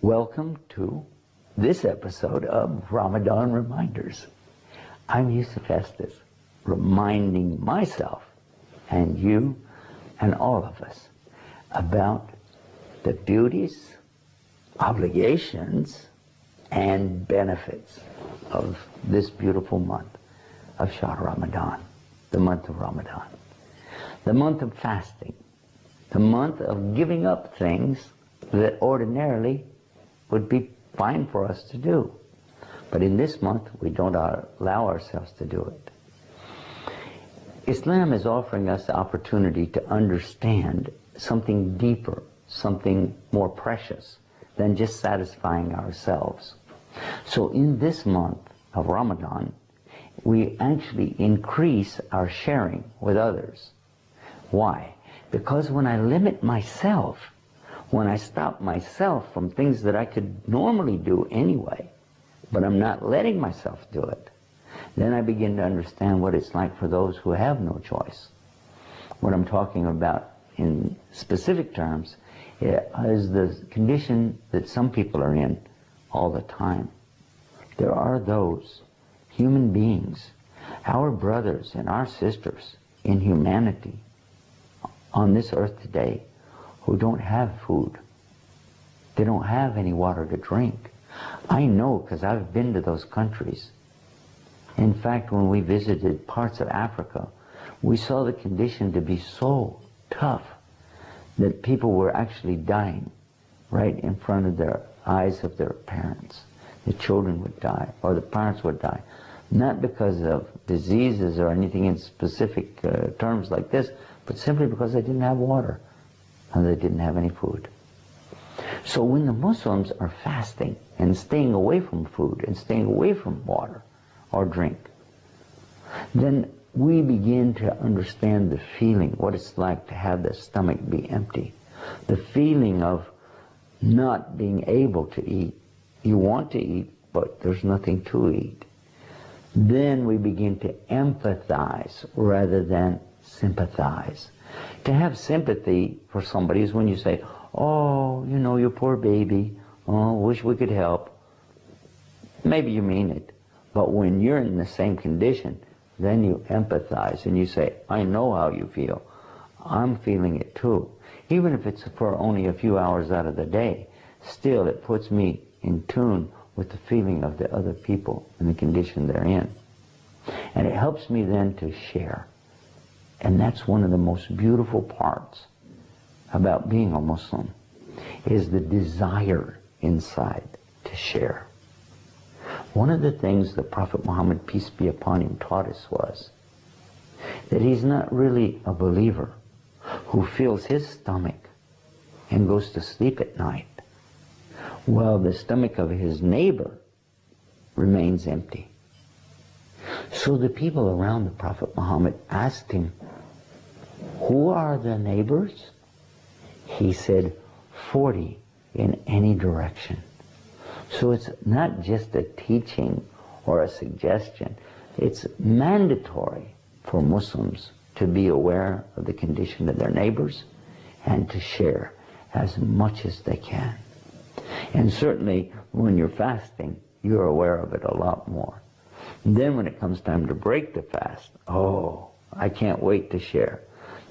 Welcome to this episode of Ramadan Reminders. I'm Yusuf Estes, reminding myself and you and all of us about the beauties, obligations, and benefits of this beautiful month of Shahr Ramadan, the month of Ramadan, the month of fasting, the month of giving up things that ordinarily would be fine for us to do. But in this month, we don't allow ourselves to do it. Islam is offering us the opportunity to understand something deeper, something more precious than just satisfying ourselves. So in this month of Ramadan, we actually increase our sharing with others. Why? Because when I limit myself, when I stop myself from things that I could normally do anyway, but I'm not letting myself do it, then I begin to understand what it's like for those who have no choice. What I'm talking about in specific terms is the condition that some people are in all the time. There are those human beings, our brothers and our sisters in humanity on this earth today, who don't have food. They don't have any water to drink. I know because I've been to those countries. In fact, when we visited parts of Africa, we saw the condition to be so tough that people were actually dying right in front of their eyes of their parents. The children would die, or the parents would die. Not because of diseases or anything in specific terms like this, but simply because they didn't have water. And they didn't have any food. So when the Muslims are fasting and staying away from food and staying away from water or drink, then we begin to understand the feeling, what it's like to have the stomach be empty. The feeling of not being able to eat. You want to eat, but there's nothing to eat. Then we begin to empathize rather than sympathize. To have sympathy for somebody is when you say, oh, you know, you poor baby, oh, wish we could help. Maybe you mean it, but when you're in the same condition, then you empathize and you say, I know how you feel. I'm feeling it too. Even if it's for only a few hours out of the day, still it puts me in tune with the feeling of the other people and the condition they're in. And it helps me then to share. And that's one of the most beautiful parts about being a Muslim, is the desire inside to share. One of the things the Prophet Muhammad, peace be upon him, taught us was that he's not really a believer who fills his stomach and goes to sleep at night while the stomach of his neighbor remains empty. So the people around the Prophet Muhammad asked him, who are the neighbors? He said, 40 in any direction. So it's not just a teaching or a suggestion. It's mandatory for Muslims to be aware of the condition of their neighbors and to share as much as they can. And certainly when you're fasting, you're aware of it a lot more. And then when it comes time to break the fast, oh, I can't wait to share.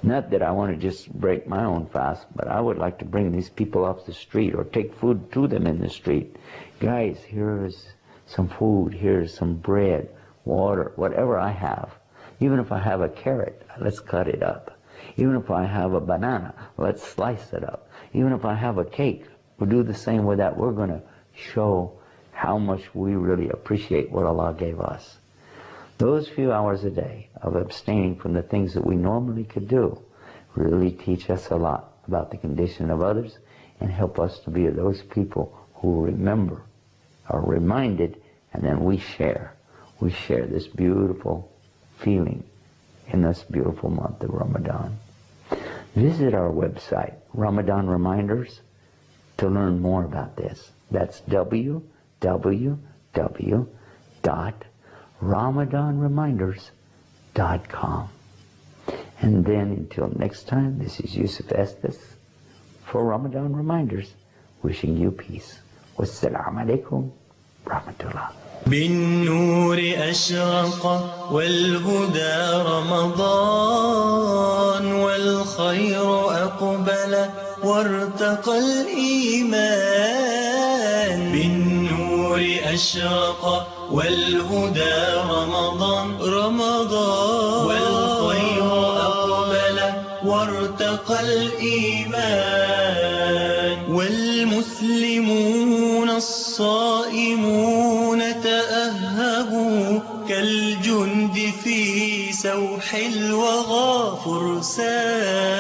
Not that I want to just break my own fast, but I would like to bring these people off the street or take food to them in the street. Guys, here's some food, here's some bread, water, whatever I have. Even if I have a carrot, let's cut it up. Even if I have a banana, let's slice it up. Even if I have a cake, we'll do the same with that. We're going to show how much we really appreciate what Allah gave us. Those few hours a day of abstaining from the things that we normally could do really teach us a lot about the condition of others and help us to be those people who remember, are reminded, and then we share. We share this beautiful feeling in this beautiful month of Ramadan. Visit our website, Ramadan Reminders, to learn more about this. That's www.ramadanreminders.com. And then until next time, this is Yusuf Estes for Ramadan Reminders. wishing you peace. Wassalamu alaikum rahmatullah. بالنور أشرق والهدى رمضان والخير أقبل وارتقى الإيمان. بالنور أشرق والهدى رمضان والخير أقبل وارتقى الإيمان. والمسلمون الصائمون تأهبوا كالجند في سوح الوغى فرسان.